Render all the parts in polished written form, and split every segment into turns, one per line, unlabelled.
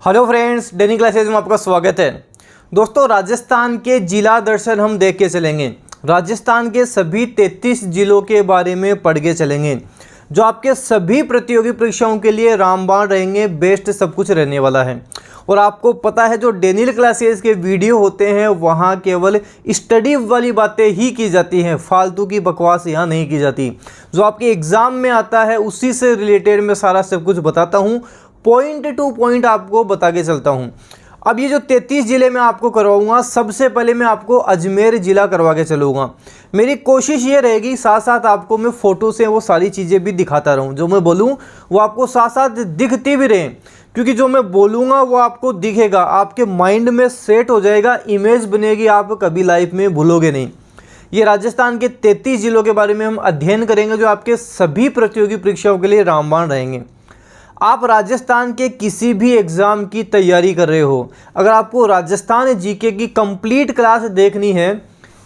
Hello friends, डेनी classes में आपका स्वागत है। दोस्तों, राजस्थान के जिला दर्शन हम देख के चलेंगे। राजस्थान के सभी 33 जिलों के बारे में पढ़ के चलेंगे, जो आपके सभी प्रतियोगी परीक्षाओं के लिए रामबाण रहेंगे, बेस्ट सब कुछ रहने वाला है। और आपको पता है, जो डेनियल क्लासेस के वीडियो होते हैं वहाँ केवल स्टडी वाली बातें ही की जाती हैं, फालतू की बकवास यहाँ नहीं की जाती। जो आपके एग्ज़ाम में आता है उसी से रिलेटेड मैं सारा सब कुछ बताता हूँ, पॉइंट टू पॉइंट आपको बता के चलता हूँ। अब ये जो 33 ज़िले मैं आपको करवाऊँगा, सबसे पहले मैं आपको अजमेर ज़िला करवा के चलूँगा। मेरी कोशिश ये रहेगी साथ साथ आपको मैं फ़ोटो से वो सारी चीज़ें भी दिखाता रहूँ, जो मैं बोलूँ वो आपको साथ साथ दिखती भी रहें, क्योंकि जो मैं बोलूँगा वो आपको दिखेगा, आपके माइंड में सेट हो जाएगा, इमेज बनेगी, आप कभी लाइफ में भूलोगे नहीं। ये राजस्थान के 33 ज़िलों के बारे में हम अध्ययन करेंगे, जो आपके सभी प्रतियोगी परीक्षाओं के लिए रामबाण रहेंगे। आप राजस्थान के किसी भी एग्ज़ाम की तैयारी कर रहे हो, अगर आपको राजस्थान जीके की कंप्लीट क्लास देखनी है,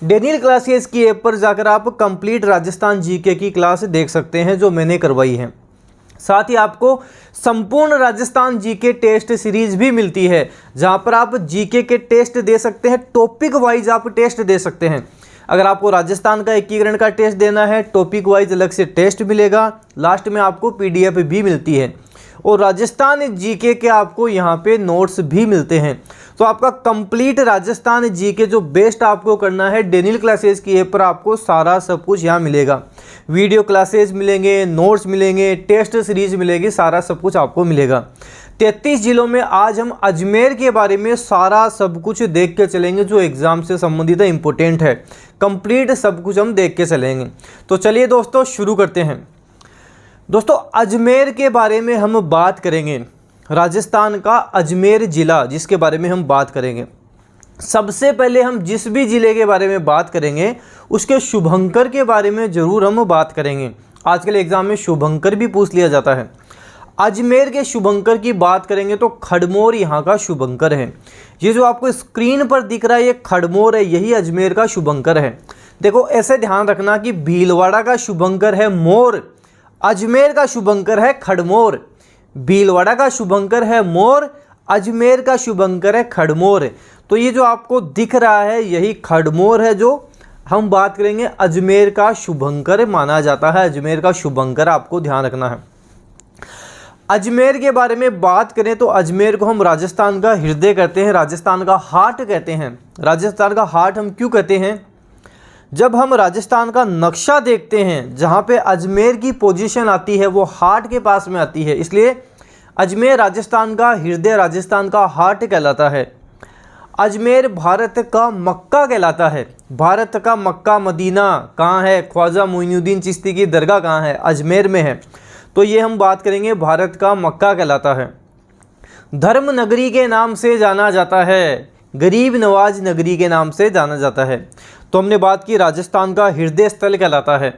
डेनियल क्लासेस की ऐप पर जाकर आप कंप्लीट राजस्थान जीके की क्लास देख सकते हैं, जो मैंने करवाई है। साथ ही आपको संपूर्ण राजस्थान जीके टेस्ट सीरीज भी मिलती है, जहां पर आप जीके के टेस्ट दे सकते हैं, टॉपिक वाइज आप टेस्ट दे सकते हैं। अगर आपको राजस्थान का एकीकरण का टेस्ट देना है, टॉपिक वाइज अलग से टेस्ट मिलेगा, लास्ट में आपको पीडीएफ भी मिलती है, और राजस्थान जीके के आपको यहाँ पे नोट्स भी मिलते हैं। तो आपका कंप्लीट राजस्थान जीके जो बेस्ट आपको करना है, डेनियल क्लासेस की ऐप पर आपको सारा सब कुछ यहाँ मिलेगा। वीडियो क्लासेस मिलेंगे, नोट्स मिलेंगे, टेस्ट सीरीज मिलेगी, सारा सब कुछ आपको मिलेगा। 33 जिलों में आज हम अजमेर के बारे में सारा सब कुछ देख के चलेंगे, जो एग्ज़ाम से संबंधित है, इम्पोर्टेंट है। कंप्लीट सब कुछ हम देख के चलेंगे। तो चलिए दोस्तों, शुरू करते हैं। दोस्तों, अजमेर के बारे में हम बात करेंगे। राजस्थान का अजमेर ज़िला जिसके बारे में हम बात करेंगे, सबसे पहले हम जिस भी ज़िले के बारे में बात करेंगे उसके शुभंकर के बारे में ज़रूर हम बात करेंगे। आजकल एग्ज़ाम में शुभंकर भी पूछ लिया जाता है। अजमेर के शुभंकर की बात करेंगे तो खड़मोर यहाँ का शुभंकर है। ये जो आपको स्क्रीन पर दिख रहा है, ये खड़मोर है, यही अजमेर का शुभंकर है। देखो, ऐसे ध्यान रखना कि भीलवाड़ा का शुभंकर है मोर, अजमेर का शुभंकर है खड़मोर। भीलवाड़ा का शुभंकर है मोर, अजमेर का शुभंकर है खड़मोर। तो ये जो आपको दिख रहा है यही खड़मोर है, जो हम बात करेंगे अजमेर का शुभंकर माना जाता है। अजमेर का शुभंकर आपको ध्यान रखना है। अजमेर के बारे में बात करें तो अजमेर को हम राजस्थान का हृदय कहते हैं, राजस्थान का हार्ट कहते हैं। राजस्थान का हार्ट हम क्यों कहते हैं? जब हम राजस्थान का नक्शा देखते हैं, जहाँ पे अजमेर की पोजीशन आती है वो हार्ट के पास में आती है, इसलिए अजमेर राजस्थान का हृदय, राजस्थान का हार्ट कहलाता है। अजमेर भारत का मक्का कहलाता है। भारत का मक्का मदीना कहाँ है? ख्वाजा मोइनुद्दीन चिश्ती की दरगाह कहाँ है? अजमेर में है। तो ये हम बात करेंगे, भारत का मक्का कहलाता है। धर्म नगरी के नाम से जाना जाता है, गरीब नवाज नगरी के नाम से जाना जाता है। तो हमने बात की, राजस्थान का हृदय स्थल कहलाता है,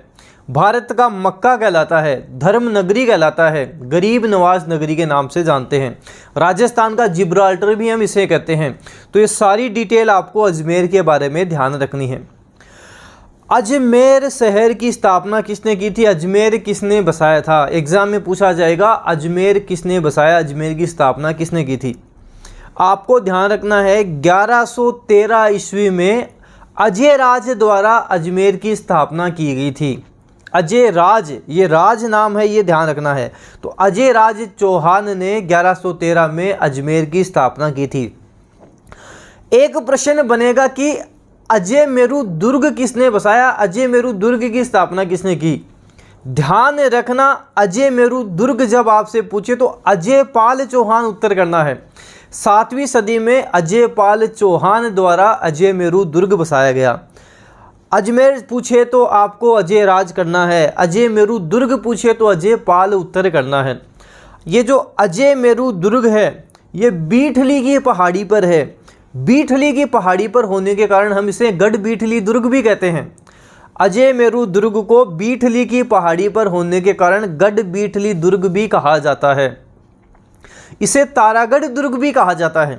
भारत का मक्का कहलाता है, धर्म नगरी कहलाता है, गरीब नवाज नगरी के नाम से जानते हैं। राजस्थान का जिब्राल्टर भी हम इसे कहते हैं। तो ये सारी डिटेल आपको अजमेर के बारे में ध्यान रखनी है। अजमेर शहर की स्थापना किसने की थी? अजमेर किसने बसाया था? एग्जाम में पूछा जाएगा, अजमेर किसने बसाया, अजमेर की स्थापना किसने की थी? आपको ध्यान रखना है, 1113 ईस्वी में अजय राज द्वारा अजमेर की स्थापना की गई थी। अजय राज, ये राज नाम है, ये ध्यान रखना है। तो अजय राज चौहान ने 1113 में अजमेर की स्थापना की थी। एक प्रश्न बनेगा कि अजय मेरू दुर्ग किसने बसाया, अजय मेरू दुर्ग की स्थापना किसने की? ध्यान रखना, अजय मेरू दुर्ग जब आपसे पूछे तो अजय पाल चौहान उत्तर करना है। 7वीं सदी में अजय पाल चौहान द्वारा अजय मेरू दुर्ग बसाया गया। अजमेर पूछे तो आपको अजय राज करना है, अजय मेरू दुर्ग पूछे तो अजय पाल उत्तर करना है। ये जो अजय मेरू दुर्ग है, ये बीठली की पहाड़ी पर है। बीठली की पहाड़ी पर होने के कारण हम इसे गढ़ बीठली दुर्ग भी कहते हैं। अजय मेरू दुर्ग को बीठली की पहाड़ी पर होने के कारण गढ़ बीठली दुर्ग भी कहा जाता है। इसे तारागढ़ दुर्ग भी कहा जाता है।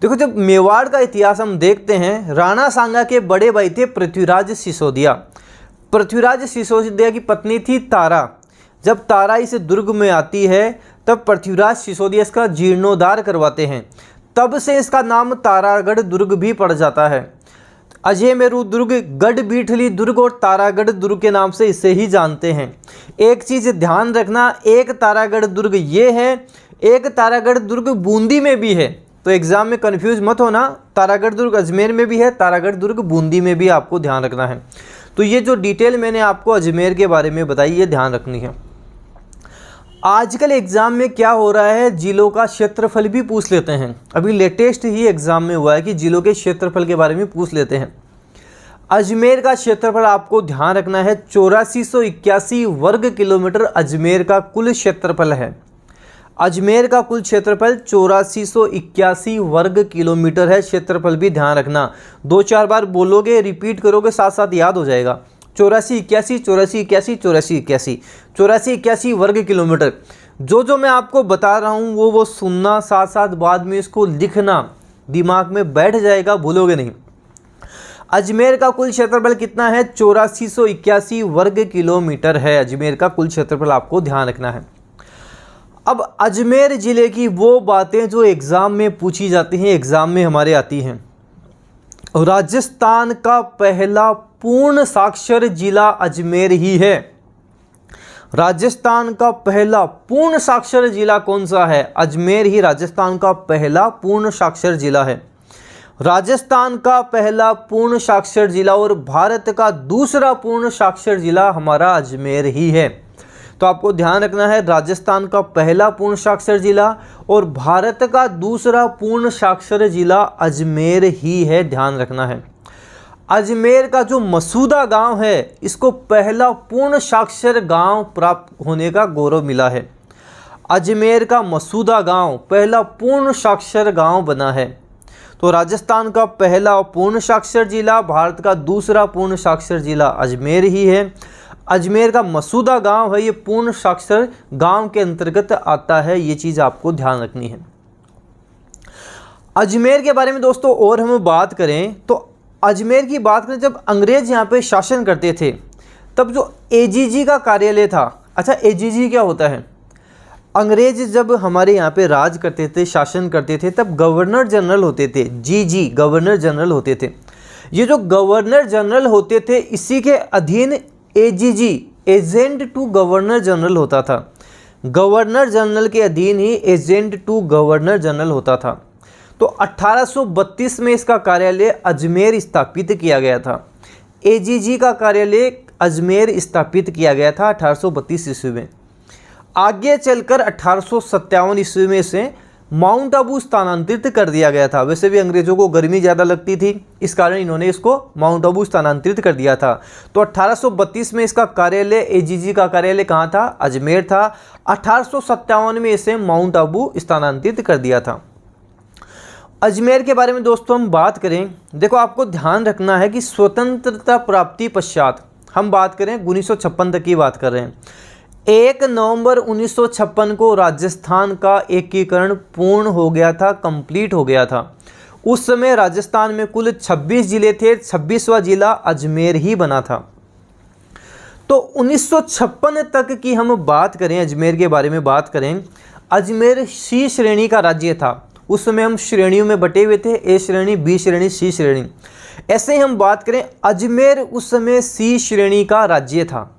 देखो, जब मेवाड़ का इतिहास हम देखते हैं, राणा सांगा के बड़े भाई थे पृथ्वीराज सिसोदिया। पृथ्वीराज सिसोदिया की पत्नी थी तारा। जब तारा इस दुर्ग में आती है तब पृथ्वीराज सिसोदिया इसका जीर्णोद्धार करवाते हैं, तब से इसका नाम तारागढ़ दुर्ग भी पड़ जाता है। अजय मेरू दुर्ग, गढ़ बीठली दुर्ग और तारागढ़ दुर्ग के नाम से इसे ही जानते हैं। एक चीज़ ध्यान रखना, एक तारागढ़ दुर्ग ये है, एक तारागढ़ दुर्ग बूंदी में भी है, तो एग्जाम में कंफ्यूज मत होना। तारागढ़ दुर्ग अजमेर में भी है, तारागढ़ दुर्ग बूंदी में भी आपको ध्यान रखना है। तो ये जो डिटेल मैंने आपको अजमेर के बारे में बताई, ये ध्यान रखनी है। आजकल एग्ज़ाम में क्या हो रहा है, जिलों का क्षेत्रफल भी पूछ लेते हैं। अभी लेटेस्ट ही एग्ज़ाम में हुआ है कि जिलों के क्षेत्रफल के बारे में पूछ लेते हैं। अजमेर का क्षेत्रफल आपको ध्यान रखना है 8481 वर्ग किलोमीटर अजमेर का कुल क्षेत्रफल है। अजमेर का कुल क्षेत्रफल 8481 वर्ग किलोमीटर है। क्षेत्रफल भी ध्यान रखना, 2-4 बार बोलोगे, रिपीट करोगे, साथ साथ याद हो जाएगा। 8481 वर्ग किलोमीटर। जो मैं आपको बता रहा हूँ वो सुनना, साथ साथ बाद में इसको लिखना, दिमाग में बैठ जाएगा, भूलोगे नहीं। अजमेर का कुल क्षेत्रफल कितना है? 8481 वर्ग किलोमीटर है अजमेर का कुल क्षेत्रफल, आपको ध्यान रखना है। अब अजमेर ज़िले की वो बातें जो एग्ज़ाम में पूछी जाती हैं, एग्ज़ाम में हमारे आती हैं। राजस्थान का पहला पूर्ण साक्षर जिला अजमेर ही है। राजस्थान का पहला पूर्ण साक्षर जिला कौन सा है? अजमेर ही राजस्थान का पहला पूर्ण साक्षर जिला है। राजस्थान का पहला पूर्ण साक्षर जिला और भारत का दूसरा पूर्ण साक्षर जिला हमारा अजमेर ही है। तो आपको ध्यान रखना है, राजस्थान का पहला पूर्ण साक्षर जिला और भारत का दूसरा पूर्ण साक्षर जिला अजमेर ही है, ध्यान रखना है। अजमेर का जो मसूदा गांव है, इसको पहला पूर्ण साक्षर गांव प्राप्त होने का गौरव मिला है। अजमेर का मसूदा गांव पहला पूर्ण साक्षर गांव बना है। तो राजस्थान का पहला पूर्ण साक्षर जिला, भारत का दूसरा पूर्ण साक्षर जिला अजमेर ही है। अजमेर का मसूदा गांव है, ये पूर्ण साक्षर गांव के अंतर्गत आता है, ये चीज़ आपको ध्यान रखनी है। अजमेर के बारे में दोस्तों और हम बात करें तो अजमेर की बात करें, जब अंग्रेज यहाँ पे शासन करते थे तब जो एजीजी का कार्यालय था। अच्छा, एजीजी क्या होता है? अंग्रेज जब हमारे यहाँ पे राज करते थे, शासन करते थे, तब गवर्नर जनरल होते थे। जीजी गवर्नर जनरल होते थे। ये जो गवर्नर जनरल होते थे, इसी के अधीन AGG agent to governor general होता था। गवर्नर जनरल के अधीन ही एजेंट टू गवर्नर जनरल होता था। तो 1832 में इसका कार्यालय अजमेर स्थापित किया गया था। एजीजी का कार्यालय अजमेर स्थापित किया गया था 1832 ईस्वी में। आगे चलकर 1857 ईस्वी में इसे माउंट आबू स्थानांतरित कर दिया गया था। वैसे भी अंग्रेजों को गर्मी ज़्यादा लगती थी, इस कारण इन्होंने इसको माउंट आबू स्थानांतरित कर दिया था। तो 1832 में इसका कार्यालय, एजीजी का कार्यालय कहाँ था? अजमेर था। 1857 में इसे माउंट आबू स्थानांतरित कर दिया था। अजमेर के बारे में दोस्तों हम बात करें, देखो आपको ध्यान रखना है कि स्वतंत्रता प्राप्ति पश्चात हम बात करें 1956 तक की बात कर रहे हैं। 1 नवंबर 1956 को राजस्थान का एकीकरण पूर्ण हो गया था, कंप्लीट हो गया था। उस समय राजस्थान में कुल 26 जिले थे, 26वां जिला अजमेर ही बना था। तो 1956 तक की हम बात करें, अजमेर के बारे में बात करें, अजमेर सी श्रेणी का राज्य था। उस समय हम श्रेणियों में बटे हुए थे, ए श्रेणी, बी श्रेणी, सी श्रेणी। ऐसे ही हम बात करें, अजमेर उस समय सी श्रेणी का राज्य था।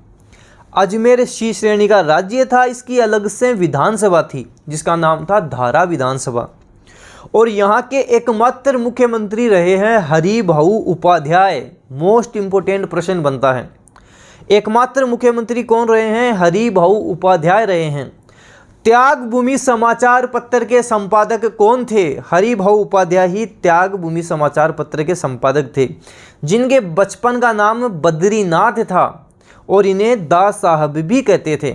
अजमेर सी श्रेणी का राज्य था। इसकी अलग से विधानसभा थी जिसका नाम था धारा विधानसभा। और यहाँ के एकमात्र मुख्यमंत्री रहे हैं हरिभाऊ उपाध्याय। मोस्ट इंपोर्टेंट प्रश्न बनता है, एकमात्र मुख्यमंत्री कौन रहे हैं? हरिभाऊ उपाध्याय रहे हैं। त्याग भूमि समाचार पत्र के संपादक कौन थे? हरिभाऊ उपाध्याय ही त्याग भूमि समाचार पत्र के संपादक थे, जिनके बचपन का नाम बद्रीनाथ था और इन्हें दा साहब भी कहते थे।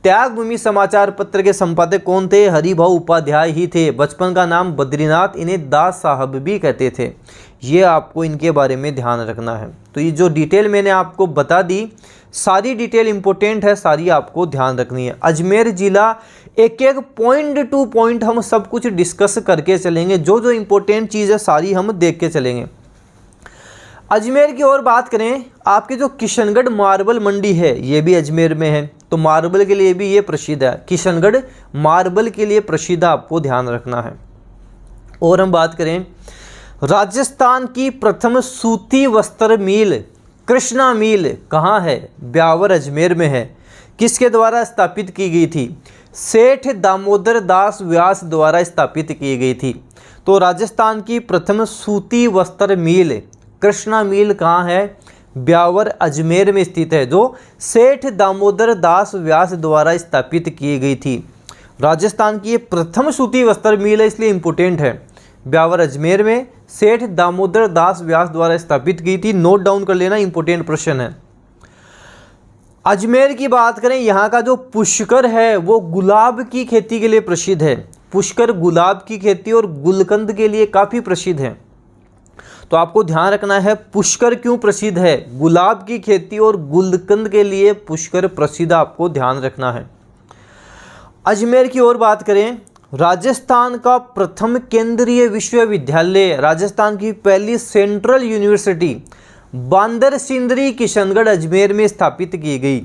त्याग भूमि समाचार पत्र के संपादक कौन थे? हरिभाऊ उपाध्याय ही थे। बचपन का नाम बद्रीनाथ, इन्हें दा साहब भी कहते थे। ये आपको इनके बारे में ध्यान रखना है। तो ये जो डिटेल मैंने आपको बता दी, सारी डिटेल इंपॉर्टेंट है, सारी आपको ध्यान रखनी है। अजमेर जिला एक एक पॉइंट टू पॉइंट हम सब कुछ डिस्कस करके चलेंगे। जो जो इंपॉर्टेंट चीज़ है सारी हम देख के चलेंगे। अजमेर की और बात करें, आपके जो किशनगढ़ मार्बल मंडी है ये भी अजमेर में है। तो मार्बल के लिए भी ये प्रसिद्ध है, किशनगढ़ मार्बल के लिए प्रसिद्ध है, आपको ध्यान रखना है। और हम बात करें राजस्थान की प्रथम सूती वस्त्र मिल कृष्णा मिल कहाँ है? ब्यावर अजमेर में है। किसके द्वारा स्थापित की गई थी? सेठ दामोदर दास व्यास द्वारा स्थापित की गई थी। तो राजस्थान की प्रथम सूती वस्त्र मिल कृष्णा मिल कहाँ है? ब्यावर अजमेर में स्थित है, जो सेठ दामोदर दास व्यास द्वारा स्थापित की गई थी। राजस्थान की ये प्रथम सूती वस्त्र मिल है, इसलिए इम्पोर्टेंट है। ब्यावर अजमेर में सेठ दामोदर दास व्यास द्वारा स्थापित की थी। नोट डाउन कर लेना, इंपोर्टेंट प्रश्न है। अजमेर की बात करें, यहाँ का जो पुष्कर है वो गुलाब की खेती के लिए प्रसिद्ध है। पुष्कर गुलाब की खेती और गुलकंद के लिए काफ़ी प्रसिद्ध है। तो आपको ध्यान रखना है पुष्कर क्यों प्रसिद्ध है? गुलाब की खेती और गुलकंद के लिए पुष्कर प्रसिद्ध, आपको ध्यान रखना है। अजमेर की और बात करें, राजस्थान का प्रथम केंद्रीय विश्वविद्यालय, राजस्थान की पहली सेंट्रल यूनिवर्सिटी बांदर सिंदरी किशनगढ़ अजमेर में स्थापित की गई।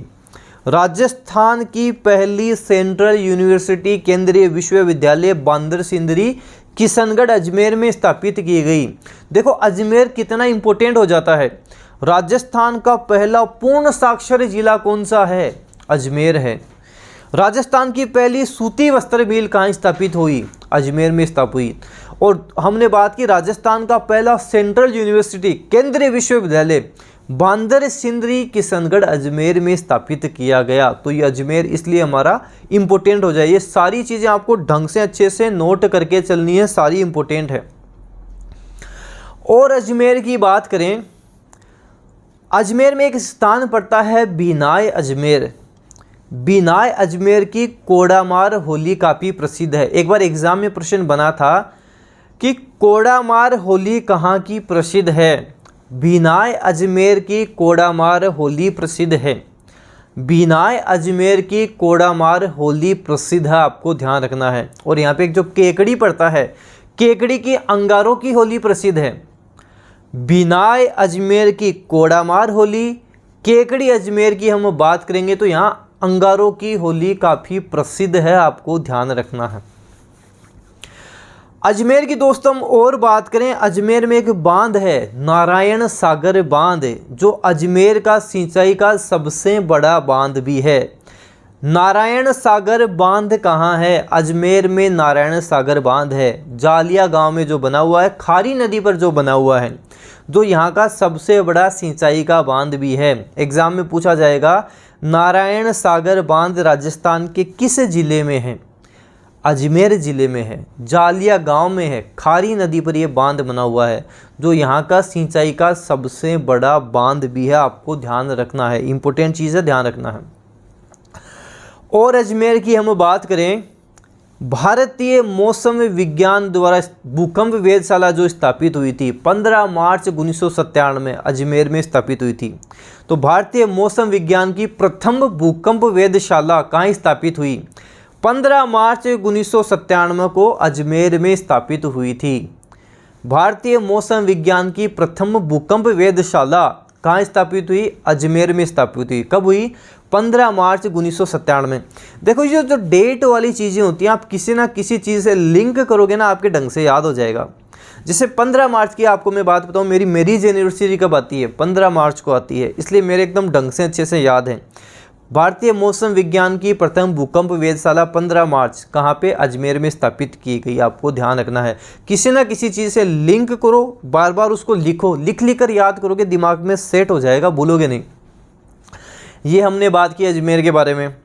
राजस्थान की पहली सेंट्रल यूनिवर्सिटी केंद्रीय विश्वविद्यालय बांदर सिंदरी किशनगढ़ अजमेर में स्थापित की गई। देखो अजमेर कितना इंपॉर्टेंट हो जाता है। राजस्थान का पहला पूर्ण साक्षर जिला कौन सा है? अजमेर है। राजस्थान की पहली सूती वस्त्र मिल कहाँ स्थापित हुई? अजमेर में स्थापित हुई। और हमने बात की राजस्थान का पहला सेंट्रल यूनिवर्सिटी केंद्रीय विश्वविद्यालय बांदर सिंदरी किशनगढ़ अजमेर में स्थापित किया गया। तो ये अजमेर इसलिए हमारा इंपॉर्टेंट हो जाए। ये सारी चीज़ें आपको ढंग से अच्छे से नोट करके चलनी है, सारी इंपॉर्टेंट है। और अजमेर की बात करें, अजमेर में एक स्थान पड़ता है बिनाय अजमेर। बिनाय अजमेर की कोडामार होली काफ़ी प्रसिद्ध है। एक बार एग्जाम में प्रश्न बना था कि कोडामार होली कहाँ की प्रसिद्ध है? बिनाय अजमेर की कोडामार होली प्रसिद्ध है। बिनाय अजमेर की कोडामार होली प्रसिद्ध है, आपको ध्यान रखना है। और यहाँ पे एक जो केकड़ी पड़ता है, केकड़ी की अंगारों की होली प्रसिद्ध है। बिनाय अजमेर की कोडामार होली, केकड़ी अजमेर की हम बात करेंगे तो यहाँ अंगारों की होली काफ़ी प्रसिद्ध है, आपको ध्यान रखना है। अजमेर की दोस्तों और बात करें, अजमेर में एक बांध है नारायण सागर बांध, जो अजमेर का सिंचाई का सबसे बड़ा बांध भी है। नारायण सागर बांध कहाँ है? अजमेर में नारायण सागर बांध है, जालिया गांव में जो बना हुआ है, खारी नदी पर जो बना हुआ है, जो यहाँ का सबसे बड़ा सिंचाई का बांध भी है। एग्जाम में पूछा जाएगा नारायण सागर बांध राजस्थान के किस जिले में है? अजमेर ज़िले में है, जालिया गांव में है, खारी नदी पर यह बांध बना हुआ है, जो यहाँ का सिंचाई का सबसे बड़ा बांध भी है, आपको ध्यान रखना है। इंपॉर्टेंट चीज़ है, ध्यान रखना है। और अजमेर की हम बात करें, भारतीय मौसम विज्ञान द्वारा भूकंप वेधशाला जो स्थापित हुई थी 15 मार्च 1997 में अजमेर में स्थापित हुई थी। तो भारतीय मौसम विज्ञान की प्रथम भूकंप वेधशाला कहाँ स्थापित हुई? 15 मार्च 1997 को अजमेर में स्थापित हुई थी। भारतीय मौसम विज्ञान की प्रथम भूकंप वेधशाला कहाँ स्थापित हुई? अजमेर में स्थापित हुई। कब हुई? 15 मार्च 1997 में। देखो ये जो डेट वाली चीज़ें होती हैं, आप किसी ना किसी चीज़ से लिंक करोगे ना, आपके ढंग से याद हो जाएगा। जैसे 15 मार्च की आपको मैं बात बताऊँ, मेरी मेरिज एनिवर्सरी कब आती है? 15 मार्च को आती है, इसलिए मेरे एकदम ढंग से अच्छे से याद है। भारतीय मौसम विज्ञान की प्रथम भूकंप वेधशाला 15 मार्च कहाँ पे? अजमेर में स्थापित की गई, आपको ध्यान रखना है। किसी ना किसी चीज़ से लिंक करो, बार बार उसको लिखो, लिख कर याद करोगे, दिमाग में सेट हो जाएगा, भूलोगे नहीं। ये हमने बात की अजमेर के बारे में।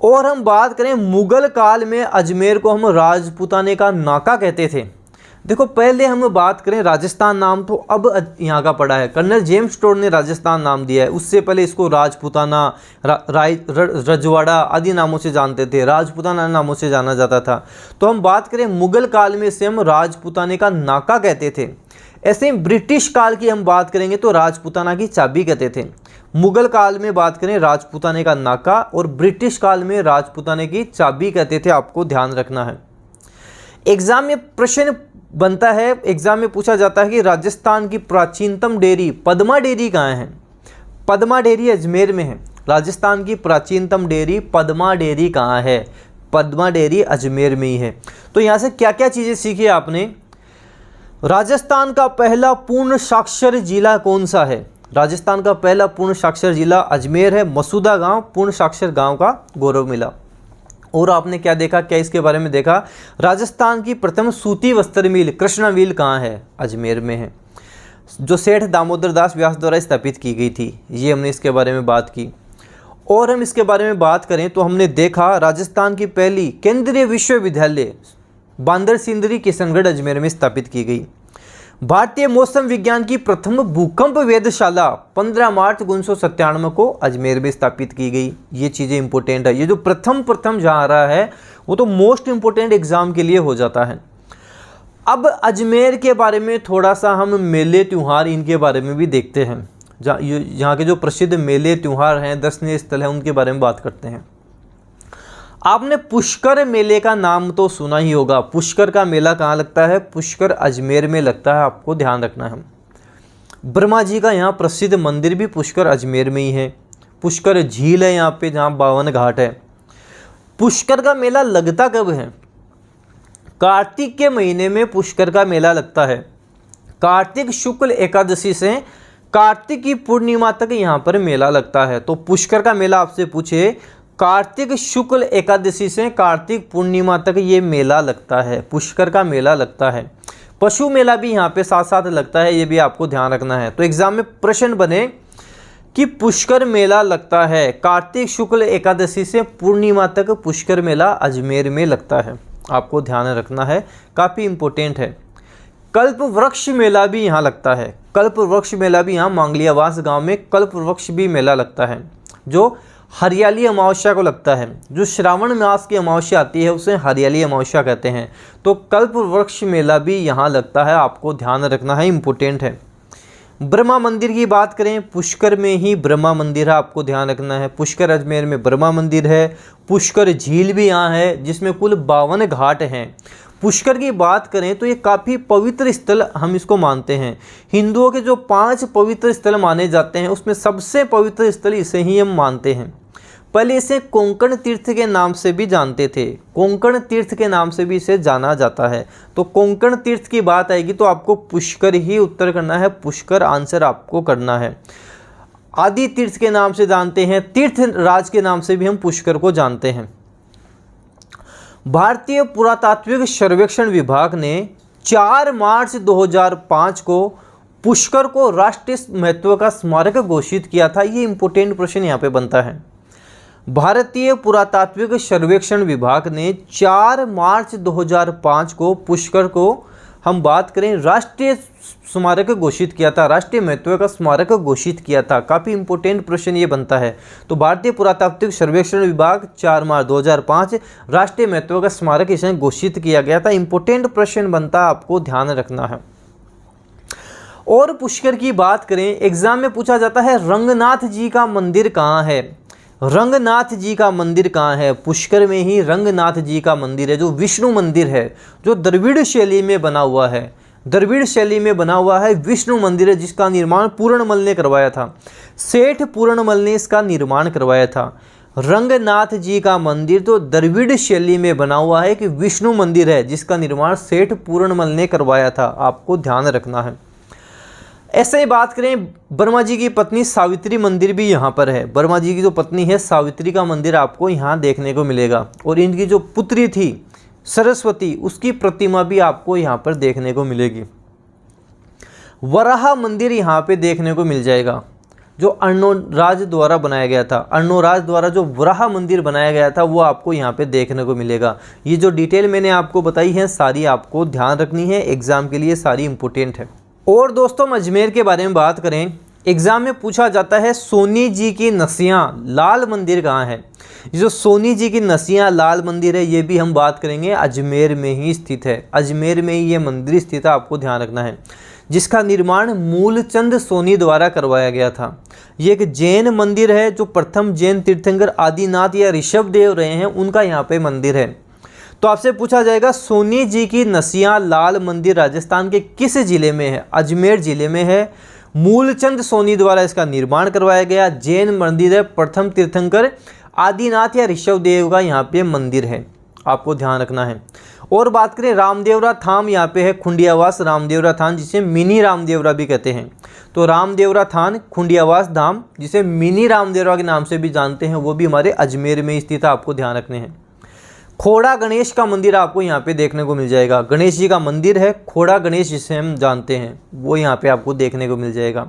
और हम बात करें मुगल काल में अजमेर को हम राजपूताने का नाका कहते थे। देखो पहले हम बात करें राजस्थान नाम तो अब यहाँ का पड़ा है, कर्नल जेम्स टोड ने राजस्थान नाम दिया है। उससे पहले इसको राजपूताना, रजवाड़ा आदि नामों से जानते थे, राजपूताना नामों से जाना जाता था। तो हम बात करें मुगल काल में इसे हम राजपूताने का नाका कहते थे। ऐसे ही ब्रिटिश काल की हम बात करेंगे तो राजपूताना की चाबी कहते थे। मुगल काल में बात करें राजपूताने का नाका, और ब्रिटिश काल में राजपूताने की चाबी कहते थे, आपको ध्यान रखना है। एग्जाम में प्रश्न बनता है, एग्जाम में पूछा जाता है कि राजस्थान की प्राचीनतम डेयरी पद्मा डेयरी कहाँ है? पद्मा डेयरी अजमेर में है। राजस्थान की प्राचीनतम डेयरी पद्मा डेयरी कहाँ है? पद्मा डेयरी अजमेर में ही है। तो यहाँ से क्या क्या चीज़ें सीखी आपने? राजस्थान का पहला पूर्ण साक्षर जिला कौन सा है? राजस्थान का पहला पूर्ण साक्षर जिला अजमेर है। मसूदा गांव पूर्ण साक्षर गांव का गौरव मिला। और आपने क्या देखा, क्या इसके बारे में देखा? राजस्थान की प्रथम सूती वस्त्र मिल कृष्णा मिल कहाँ है? अजमेर में है, जो सेठ दामोदर दास व्यास द्वारा स्थापित की गई थी। ये हमने इसके बारे में बात की। और हम इसके बारे में बात करें तो हमने देखा राजस्थान की पहली केंद्रीय विश्वविद्यालय बांदर सिंदरी किशनगढ़ अजमेर में स्थापित की गई। भारतीय मौसम विज्ञान की प्रथम भूकंप वेधशाला 15 मार्च 1997 को अजमेर में स्थापित की गई। ये चीज़ें इंपॉर्टेंट है। ये जो प्रथम जहाँ आ रहा है वो तो मोस्ट इंपॉर्टेंट एग्जाम के लिए हो जाता है। अब अजमेर के बारे में थोड़ा सा हम मेले त्यौहार इनके बारे में भी देखते हैं। यहाँ के जो प्रसिद्ध मेले त्यौहार हैं, दर्शनीय स्थल हैं, उनके बारे में बात करते हैं। आपने पुष्कर मेले का नाम तो सुना ही होगा। पुष्कर का मेला कहाँ लगता है? पुष्कर अजमेर में लगता है, आपको ध्यान रखना है। ब्रह्मा जी का यहाँ प्रसिद्ध मंदिर भी पुष्कर अजमेर में ही है। पुष्कर झील है यहाँ पे, जहाँ 52 घाट है। पुष्कर का मेला लगता कब है? कार्तिक के महीने में पुष्कर का मेला लगता है। कार्तिक शुक्ल एकादशी से कार्तिक की पूर्णिमा तक यहाँ पर मेला लगता है। तो पुष्कर का मेला आपसे पूछे, कार्तिक शुक्ल एकादशी से कार्तिक पूर्णिमा तक ये मेला लगता है, पुष्कर का मेला लगता है। पशु मेला भी यहाँ पे साथ साथ लगता है, ये भी आपको ध्यान रखना है। तो एग्जाम में प्रश्न बने कि पुष्कर मेला लगता है कार्तिक शुक्ल एकादशी से पूर्णिमा तक, पुष्कर मेला अजमेर में लगता है, आपको ध्यान रखना है, काफ़ी इंपॉर्टेंट है। कल्प वृक्ष मेला भी यहाँ लगता है। कल्प वृक्ष मेला भी यहाँ मांगलियावास गांव में कल्प वृक्ष भी मेला लगता है, जो हरियाली अमावस्या को लगता है। जो श्रावण मास की अमावस्या आती है उसे हरियाली अमावस्या कहते हैं। तो कल्प वृक्ष मेला भी यहाँ लगता है, आपको ध्यान रखना है, इम्पोर्टेंट है। ब्रह्मा मंदिर की बात करें, पुष्कर में ही ब्रह्मा मंदिर है, आपको ध्यान रखना है। पुष्कर अजमेर में ब्रह्मा मंदिर है। पुष्कर झील भी यहाँ है, जिसमें कुल 52 घाट हैं। पुष्कर की बात करें तो ये काफ़ी पवित्र स्थल हम इसको मानते हैं। हिंदुओं के जो 5 पवित्र स्थल माने जाते हैं उसमें सबसे पवित्र स्थल इसे ही हम मानते हैं। पहले इसे कोंकण तीर्थ के नाम से भी जानते थे, कोंकण तीर्थ के नाम से भी इसे जाना जाता है। तो कोंकण तीर्थ की बात आएगी तो आपको पुष्कर ही उत्तर करना है, पुष्कर आंसर आपको करना है। आदि तीर्थ के नाम से जानते हैं, तीर्थ राज के नाम से भी हम पुष्कर को जानते हैं। भारतीय पुरातात्विक सर्वेक्षण विभाग ने 4 मार्च 2005 को पुष्कर को राष्ट्रीय महत्व का स्मारक घोषित किया था। ये इंपॉर्टेंट प्रश्न यहाँ पे बनता है। भारतीय पुरातात्विक सर्वेक्षण विभाग ने 4 मार्च 2005 को पुष्कर को हम बात करें राष्ट्रीय स्मारक घोषित किया था, राष्ट्रीय महत्व का स्मारक घोषित किया था। काफ़ी इंपॉर्टेंट प्रश्न ये बनता है। तो भारतीय पुरातात्विक सर्वेक्षण विभाग 4 मार्च 2005 राष्ट्रीय महत्व का स्मारक इसे घोषित किया गया था। इंपॉर्टेंट प्रश्न बनता है, आपको ध्यान रखना है। और पुष्कर की बात करें, एग्जाम में पूछा जाता है रंगनाथ जी का मंदिर कहाँ है? रंगनाथ जी का मंदिर कहाँ है? पुष्कर में ही रंगनाथ जी का मंदिर है, जो विष्णु मंदिर है, जो द्रविड़ शैली में बना हुआ है। द्रविड़ शैली में बना हुआ है विष्णु मंदिर है, जिसका निर्माण पूर्णमल ने करवाया था। सेठ पूर्णमल ने इसका निर्माण करवाया था। रंगनाथ जी का मंदिर तो द्रविड़ शैली में बना हुआ है कि विष्णु मंदिर है, जिसका निर्माण सेठ पूर्णमल ने करवाया था, आपको ध्यान रखना है। ऐसे ही बात करें, ब्रह्मा जी की पत्नी सावित्री मंदिर भी यहाँ पर है। ब्रह्मा जी की जो पत्नी है सावित्री का मंदिर आपको यहाँ देखने को मिलेगा। और इनकी जो पुत्री थी सरस्वती, उसकी प्रतिमा भी आपको यहाँ पर देखने को मिलेगी। वराह मंदिर यहाँ पे देखने को मिल जाएगा, जो अर्णोराज द्वारा बनाया गया था। अर्णोराज द्वारा जो वराह मंदिर बनाया गया था वो आपको यहाँ पे देखने को मिलेगा। ये जो डिटेल मैंने आपको बताई है सारी आपको ध्यान रखनी है, एग्जाम के लिए सारी इंपॉर्टेंट है। और दोस्तों अजमेर के बारे में बात करें, एग्जाम में पूछा जाता है सोनी जी की नसियाँ लाल मंदिर कहाँ है? जो सोनी जी की नसियाँ लाल मंदिर है ये भी हम बात करेंगे, अजमेर में ही स्थित है। अजमेर में ही ये मंदिर स्थित है, आपको ध्यान रखना है, जिसका निर्माण मूलचंद सोनी द्वारा करवाया गया था। ये एक जैन मंदिर है, जो प्रथम जैन तीर्थंकर आदिनाथ या ऋषभ देव रहे हैं उनका यहाँ पे मंदिर है। तो आपसे पूछा जाएगा सोनी जी की नसियाँ लाल मंदिर राजस्थान के किस जिले में है? अजमेर जिले में है। मूलचंद सोनी द्वारा इसका निर्माण करवाया गया। जैन मंदिर है, प्रथम तीर्थंकर आदिनाथ या ऋषभदेव का यहाँ पे मंदिर है, आपको ध्यान रखना है। और बात करें रामदेवरा थान, यहाँ पे है खुंडियावास रामदेवरा थान, जिसे मिनी रामदेवरा भी कहते हैं। तो रामदेवरा थान, खुंडियावास धाम, जिसे मिनी रामदेवरा के नाम से भी जानते हैं, वो भी हमारे अजमेर में स्थित है, आपको ध्यान रखने हैं। खोड़ा गणेश का मंदिर आपको यहाँ पे देखने को मिल जाएगा। गणेश जी का मंदिर है, खोड़ा गणेश जिसे हम जानते हैं, वो यहाँ पे आपको देखने को मिल जाएगा।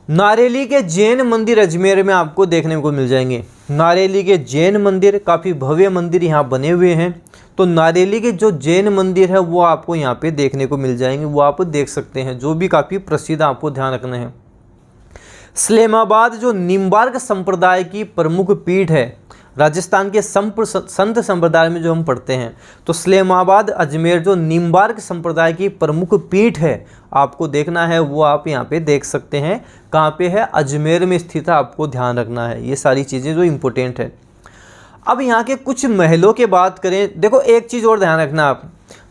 नारेली के जैन मंदिर अजमेर में आपको देखने को मिल जाएंगे। नारेली के जैन मंदिर, काफ़ी भव्य मंदिर यहाँ बने हुए हैं। तो नारेली के जो जैन मंदिर है वो आपको यहाँ पे देखने को मिल जाएंगे, वो आप देख सकते हैं, जो भी काफ़ी प्रसिद्ध, आपको ध्यान रखना है। इस्लामाबाद जो निम्बार्क संप्रदाय की प्रमुख पीठ है, राजस्थान के संत संप्रदाय में जो हम पढ़ते हैं, तो इस्लामाबाद अजमेर जो निम्बार्क संप्रदाय की प्रमुख पीठ है, आपको देखना है, वो आप यहाँ पे देख सकते हैं। कहाँ पे है? अजमेर में स्थित है, आपको ध्यान रखना है। ये सारी चीज़ें जो इम्पोर्टेंट है। अब यहाँ के कुछ महलों की बात करें, देखो एक चीज़ और ध्यान रखना आप,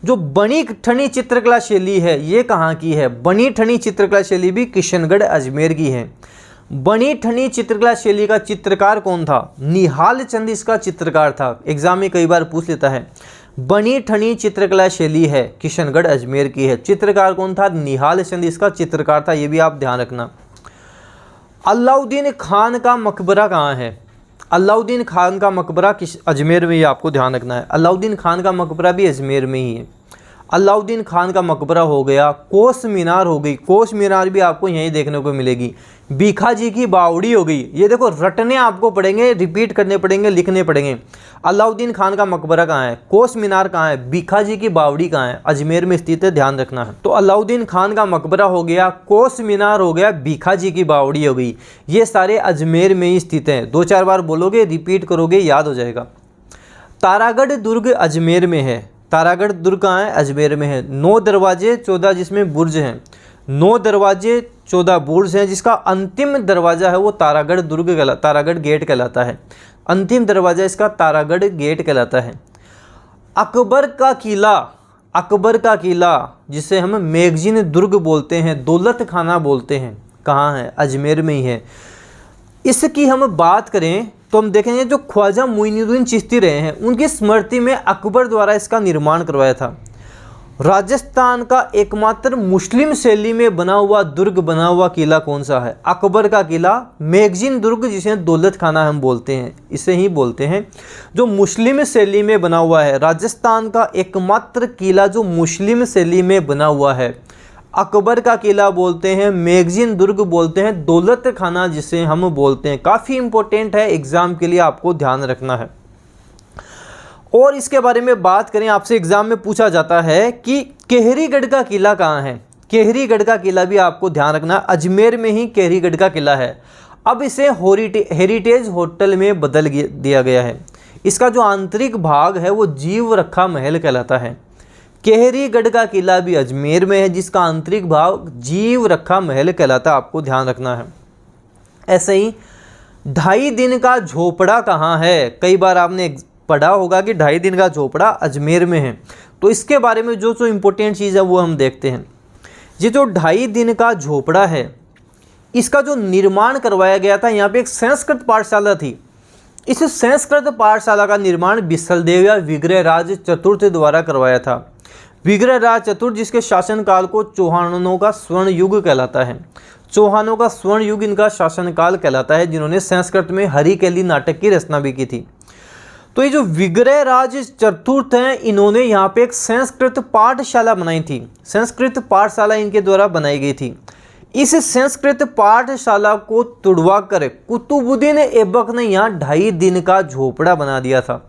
जो बनी ठनी चित्रकला शैली है, ये कहाँ की है? बनी ठनी चित्रकला शैली भी किशनगढ़ अजमेर की है। बनी ठनी चित्रकला शैली का चित्रकार कौन था? निहाल चंद इसका चित्रकार था। एग्जाम में कई बार पूछ लेता है। बनी ठनी चित्रकला शैली है, किशनगढ़ अजमेर की है। चित्रकार कौन था? निहाल चंद इसका चित्रकार था, ये भी आप ध्यान रखना। अलाउद्दीन खान का मकबरा कहाँ है? अलाउद्दीन खान का मकबरा किस अजमेर में, ही आपको ध्यान रखना है। अलाउद्दीन खान का मकबरा भी अजमेर में ही है। अलाउद्दीन खान का मकबरा हो गया, कोस मीनार हो गई, कोस मीनार भी आपको यहीं देखने को मिलेगी। बीखा जी की बावड़ी हो गई, ये देखो रटने आपको पड़ेंगे, रिपीट करने पड़ेंगे, लिखने पड़ेंगे। अलाउद्दीन खान का मकबरा कहाँ है? कोस मीनार कहाँ है? बीखा जी की बावड़ी कहाँ है? अजमेर में स्थित है, ध्यान रखना है। तो अलाउद्दीन खान का मकबरा हो गया, कोस मीनार हो गया, बीखा जी की बावड़ी हो गई, ये सारे अजमेर में ही स्थित हैं। 2-4 बार बोलोगे, रिपीट करोगे, याद हो जाएगा। तारागढ़ दुर्ग अजमेर में है। तारागढ़ दुर्ग कहाँ है? अजमेर में है। 9 दरवाजे 14 जिसमें बुर्ज हैं, 9 दरवाजे 14 बुर्ज हैं, जिसका अंतिम दरवाज़ा है वो तारागढ़ दुर्ग तारागढ़ गेट कहलाता है। अंतिम दरवाज़ा इसका तारागढ़ गेट कहलाता है। अकबर का किला, अकबर का किला जिसे हम मैगजीन दुर्ग बोलते हैं, दौलत खाना बोलते हैं, कहाँ है? अजमेर में ही है। इसकी हम बात करें तो हम देखेंगे जो ख्वाजा मोइनुद्दीन चिश्ती रहे हैं, उनकी स्मृति में अकबर द्वारा इसका निर्माण करवाया था। राजस्थान का एकमात्र मुस्लिम शैली में बना हुआ दुर्ग, बना हुआ किला कौन सा है? अकबर का किला, मैगजीन दुर्ग जिसे दौलत खाना हम बोलते हैं, इसे ही बोलते हैं, जो मुस्लिम शैली में बना हुआ है। राजस्थान का एकमात्र किला जो मुस्लिम शैली में बना हुआ है, अकबर का किला बोलते हैं, मैगजीन दुर्ग बोलते हैं, दौलत खाना जिसे हम बोलते हैं। काफ़ी इंपॉर्टेंट है, एग्जाम के लिए आपको ध्यान रखना है। और इसके बारे में बात करें, आपसे एग्जाम में पूछा जाता है कि केहरीगढ़ का किला कहाँ है? केहरीगढ़ का किला भी आपको ध्यान रखना, अजमेर में ही केहरीगढ़ का किला है। अब इसे हेरिटेज होटल में बदल दिया गया है। इसका जो आंतरिक भाग है वो जीव रखा महल कहलाता है। केहरीगढ़ का किला भी अजमेर में है, जिसका आंतरिक भाग जीव रखा महल कहलाता है, आपको ध्यान रखना है। ऐसे ही 2.5 दिन का झोपड़ा कहाँ है? कई बार आपने पढ़ा होगा कि 2.5 दिन का झोपड़ा अजमेर में है। तो इसके बारे में जो इम्पोर्टेंट चीज़ है वो हम देखते हैं। ये जो 2.5 दिन का झोपड़ा है, इसका जो निर्माण करवाया गया था, यहाँ पे एक संस्कृत पाठशाला थी। इस संस्कृत पाठशाला का निर्माण बिसलदेव या विग्रहराज चतुर्थ द्वारा करवाया था। विग्रहराज चतुर्थ जिसके शासनकाल को चौहानों का स्वर्ण युग कहलाता है। चौहानों का स्वर्ण युग इनका शासनकाल कहलाता है, जिन्होंने संस्कृत में हरिकेली नाटक की रचना भी की थी। तो ये जो विग्रहराज चतुर्थ हैं, इन्होंने यहाँ पे एक संस्कृत पाठशाला बनाई थी। संस्कृत पाठशाला इनके द्वारा बनाई गई थी। इस संस्कृत पाठशाला को तुड़वा कर कुतुबुद्दीन ऐबक ने यहाँ 2.5 दिन का झोपड़ा बना दिया था।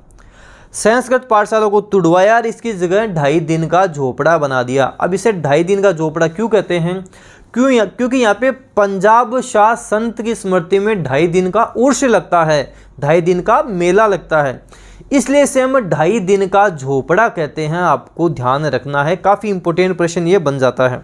संस्कृत पाठशाला को तुड़वाया और इसकी जगह 2.5 दिन का झोपड़ा बना दिया। अब इसे 2.5 दिन का झोपड़ा क्यों कहते हैं? क्योंकि यहाँ पे पंजाब शाह संत की स्मृति में 2.5 दिन का उर्स लगता है, 2.5 दिन का मेला लगता है, इसलिए इसे हम 2.5 दिन का झोपड़ा कहते हैं। आपको ध्यान रखना है, काफ़ी इंपॉर्टेंट प्रश्न ये बन जाता है।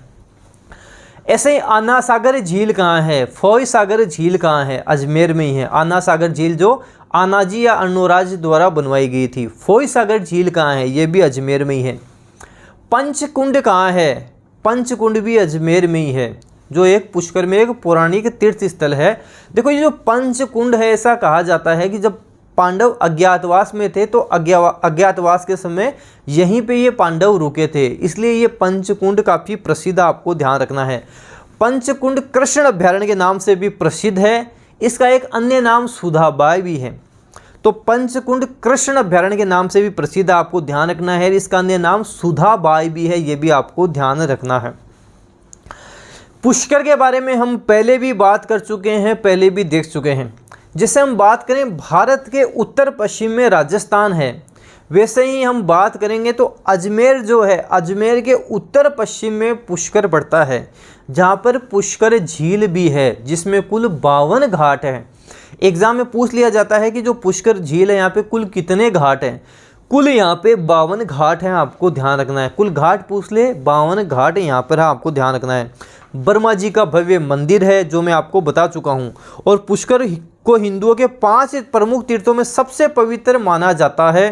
ऐसे ही आना सागर झील कहाँ है? फोई सागर झील कहाँ है? अजमेर में ही है। आना सागर झील जो आनाजी या अन्नोराज द्वारा बनवाई गई थी। फोई सागर झील कहाँ है? ये भी अजमेर में ही है। पंचकुंड कहाँ है? पंचकुंड भी अजमेर में ही है। जो एक पुष्कर में एक पौराणिक तीर्थ स्थल है। देखो ये जो पंचकुंड है, ऐसा कहा जाता है कि जब पांडव अज्ञातवास में थे तो अज्ञातवास के समय यहीं पे ये पांडव रुके थे, इसलिए ये पंचकुंड काफ़ी प्रसिद्ध, आपको ध्यान रखना है। पंचकुंड कृष्ण अभयारण्य के नाम से भी प्रसिद्ध है। इसका एक अन्य नाम सुधाबाई भी है। तो पंचकुंड कृष्ण अभयारण्य के नाम से भी प्रसिद्ध, आपको ध्यान रखना है। इसका अन्य नाम सुधाबाई भी है, ये भी आपको ध्यान रखना है। पुष्कर के बारे में हम पहले भी बात कर चुके हैं, पहले भी देख चुके हैं। जैसे हम बात करें भारत के उत्तर पश्चिम में राजस्थान है, वैसे ही हम बात करेंगे तो अजमेर जो है, अजमेर के उत्तर पश्चिम में पुष्कर पड़ता है, जहाँ पर पुष्कर झील भी है, जिसमें कुल 52 घाट हैं। एग्जाम में पूछ लिया जाता है कि जो पुष्कर झील है यहाँ पे कुल कितने घाट हैं। कुल यहाँ पे 52 घाट हैं, आपको ध्यान रखना है। कुल घाट पूछ ले, 52 घाट यहाँ पर है, आपको ध्यान रखना है। ब्रह्मा जी का भव्य मंदिर है, जो मैं आपको बता चुका हूँ। और पुष्कर को हिंदुओं के 5 प्रमुख तीर्थों में सबसे पवित्र माना जाता है।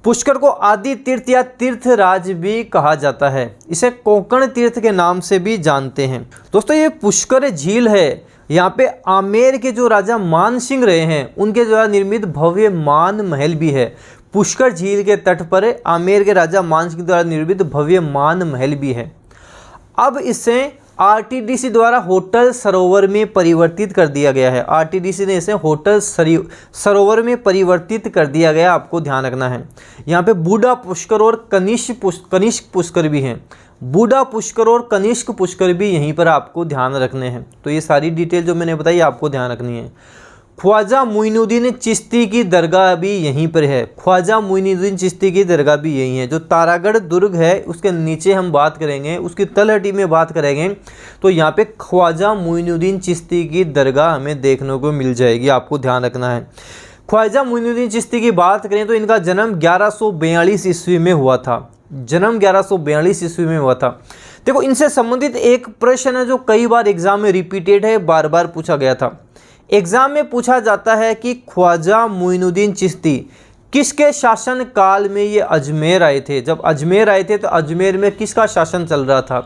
पुष्कर को आदि तीर्थ या तीर्थराज भी कहा जाता है। इसे कोंकण तीर्थ के नाम से भी जानते हैं। दोस्तों ये पुष्कर झील है, यहाँ पे आमेर के जो राजा मान सिंह रहे हैं, उनके द्वारा निर्मित भव्य मान महल भी है। पुष्कर झील के तट पर आमेर के राजा मान सिंह द्वारा निर्मित भव्य मान महल भी है। अब इसे आरटीडीसी द्वारा होटल सरोवर में परिवर्तित कर दिया गया है। आरटीडीसी ने इसे होटल सरोवर में परिवर्तित कर दिया गया, आपको ध्यान रखना है। यहाँ पे बूढ़ा पुष्कर और कनिष्क पुष्कर भी हैं। बूढ़ा पुष्कर और कनिष्क पुष्कर भी यहीं पर आपको ध्यान रखने हैं। तो ये सारी डिटेल जो मैंने बताई आपको ध्यान रखनी है। ख्वाजा मोइनुद्दीन चिश्ती की दरगाह भी यहीं पर है। ख्वाजा मोइनुद्दीन चिश्ती की दरगाह भी यहीं है। जो तारागढ़ दुर्ग है उसके नीचे हम बात करेंगे, उसकी तलहटी में बात करेंगे, तो यहाँ पे ख्वाजा मोइनुद्दीन चिश्ती की दरगाह हमें देखने को मिल जाएगी, आपको ध्यान रखना है। ख्वाजा मोइनुद्दीन चिश्ती की बात करें तो इनका जन्म 1142 ईस्वी में हुआ था। जन्म 1142 ईस्वी में हुआ था। देखो इनसे संबंधित एक प्रश्न है जो कई बार एग्जाम में रिपीटेड है, बार बार पूछा गया था। एग्जाम में पूछा जाता है कि ख्वाजा मोइनुद्दीन चिश्ती किसके शासन काल में ये अजमेर आए थे। जब अजमेर आए थे तो अजमेर में किसका शासन चल रहा था?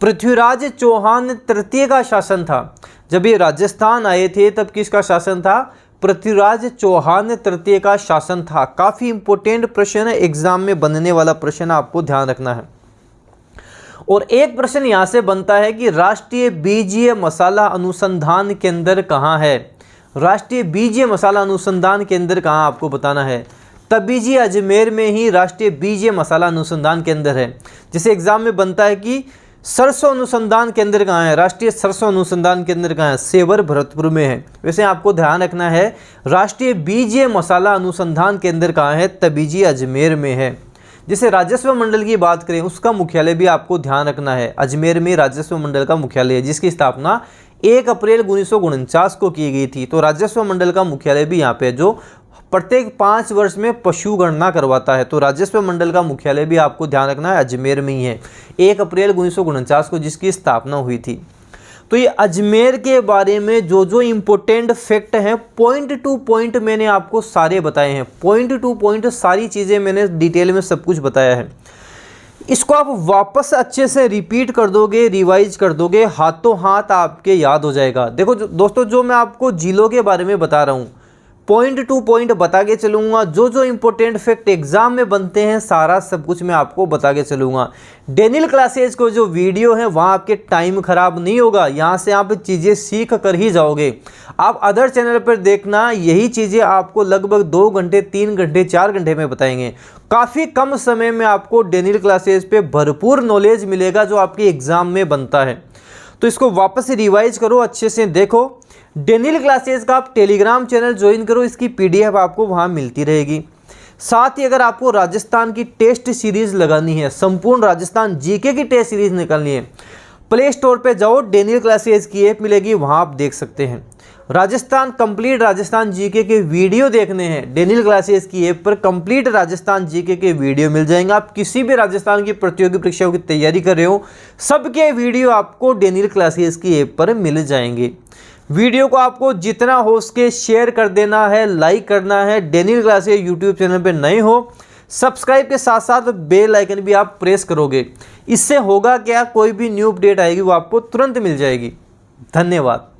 पृथ्वीराज चौहान तृतीय का शासन था। जब ये राजस्थान आए थे तब किसका शासन था? पृथ्वीराज चौहान तृतीय का शासन था। काफ़ी इंपॉर्टेंट प्रश्न है, एग्जाम में बनने वाला प्रश्न, आपको ध्यान रखना है। और एक प्रश्न यहाँ से बनता है कि राष्ट्रीय बीजीय मसाला अनुसंधान केंद्र कहाँ है? राष्ट्रीय बीजीय मसाला अनुसंधान केंद्र कहाँ, आपको बताना है। तबीजी अजमेर में ही राष्ट्रीय बीजीय मसाला अनुसंधान केंद्र है। जैसे एग्जाम में बनता है कि सरसों अनुसंधान केंद्र कहाँ है? राष्ट्रीय सरसों अनुसंधान केंद्र कहाँ है? सेवर भरतपुर में है। वैसे आपको ध्यान रखना है राष्ट्रीय बीजीय मसाला अनुसंधान केंद्र कहाँ है? तबीजी अजमेर में है। जैसे राजस्व मंडल की बात करें, उसका मुख्यालय भी आपको ध्यान रखना है। अजमेर में राजस्व मंडल का मुख्यालय है, जिसकी स्थापना 1 अप्रैल 1949 को की गई थी। तो राजस्व मंडल का मुख्यालय भी यहाँ पे, जो प्रत्येक 5 वर्ष में पशु गणना करवाता है। तो राजस्व मंडल का मुख्यालय भी आपको ध्यान रखना है, अजमेर में ही है। 1 अप्रैल 1949 को जिसकी स्थापना हुई थी। तो ये अजमेर के बारे में जो इम्पोर्टेंट फैक्ट हैं, पॉइंट टू पॉइंट मैंने आपको सारे बताए हैं। पॉइंट टू पॉइंट सारी चीज़ें मैंने डिटेल में सब कुछ बताया है। इसको आप वापस अच्छे से रिपीट कर दोगे, रिवाइज कर दोगे, हाथों हाथ आपके याद हो जाएगा। देखो दोस्तों, जो मैं आपको जिलों के बारे में बता रहा हूँ, पॉइंट टू पॉइंट बता के चलूँगा। जो इंपॉर्टेंट फैक्ट एग्जाम में बनते हैं, सारा सब कुछ मैं आपको बता के चलूँगा। डेनियल क्लासेज को जो वीडियो है वहाँ आपके टाइम खराब नहीं होगा, यहाँ से आप चीज़ें सीख कर ही जाओगे। आप अदर चैनल पर देखना, यही चीज़ें आपको लगभग 2 घंटे 3 घंटे 4 घंटे में बताएंगे। काफ़ी कम समय में आपको डेनियल क्लासेज पे भरपूर नॉलेज मिलेगा जो आपके एग्ज़ाम में बनता है। तो इसको वापस से रिवाइज करो, अच्छे से देखो। डेनियल क्लासेस का आप टेलीग्राम चैनल ज्वाइन करो, इसकी पीडीएफ आपको वहाँ मिलती रहेगी। साथ ही अगर आपको राजस्थान की टेस्ट सीरीज़ लगानी है, संपूर्ण राजस्थान जीके की टेस्ट सीरीज़ निकालनी है, प्ले स्टोर पे जाओ, डेनियल क्लासेस की ऐप मिलेगी, वहाँ आप देख सकते हैं। राजस्थान कंप्लीट राजस्थान जीके के वीडियो देखने हैं, डेनियल क्लासेस की ऐप पर कंप्लीट राजस्थान जीके के वीडियो मिल जाएंगे। आप किसी भी राजस्थान की प्रतियोगी परीक्षाओं की तैयारी कर रहे हो, सबके वीडियो आपको डेनियल क्लासेस की ऐप पर मिल जाएंगे। वीडियो को आपको जितना हो सके शेयर कर देना है, लाइक करना है। डेनियल क्लासेस यूट्यूब चैनल पर नए हो सब्सक्राइब के साथ साथ बेल आइकन भी आप प्रेस करोगे। इससे होगा क्या, कोई भी न्यू अपडेट आएगी वो आपको तुरंत मिल जाएगी। धन्यवाद।